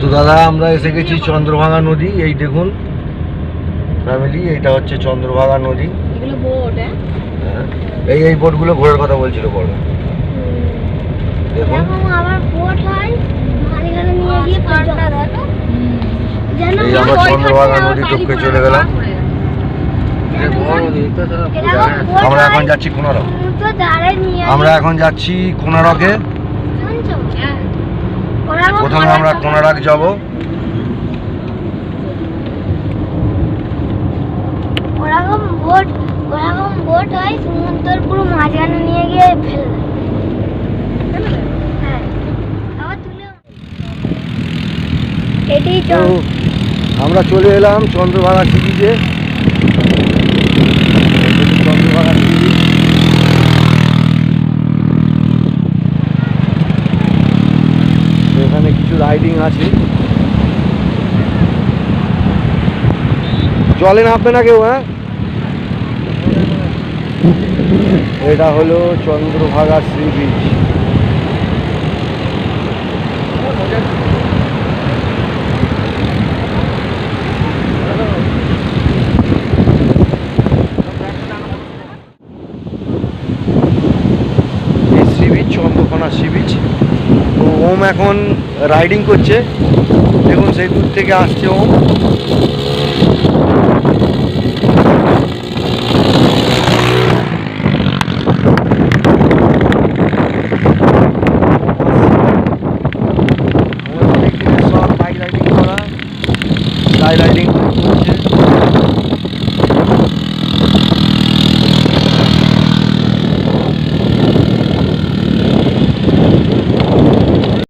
তো দাদা আমরা এসে গেছি চন্দ্রভাগা নদী। এই দেখুন ফ্যামিলি, এইটা হচ্ছে চন্দ্রভাগা নদী। এই বোটগুলো ঘোরার কথা বলছিল বড়। দেখুন এই আমরা চন্দ্রভাগা নদী টপকে চলে গেলাম। আমরা এখন যাচ্ছি কোনারক। কোনারকে। প্রথমে আমরা কোনারক যাব। বোট হয় সমুদ্রের পুরো মাঝখানে নিয়ে গিয়ে ফেলে দেয়। আমরা চলে এলাম চন্দ্রভাগা সি বিচে। Chandrabhaga sea beach. এখানে কিছু রাইডিং আছে। জলে নামবে না কেউ? হ্যাঁ, এটা হলো Chandrabhaga sea beach. Chandrakona sea beach. তো ওম এখন রাইডিং করছে। দেখুন সেই দূর থেকে আসছে ওম। সব বাইক রাইডিং করা, স্কাই রাইডিং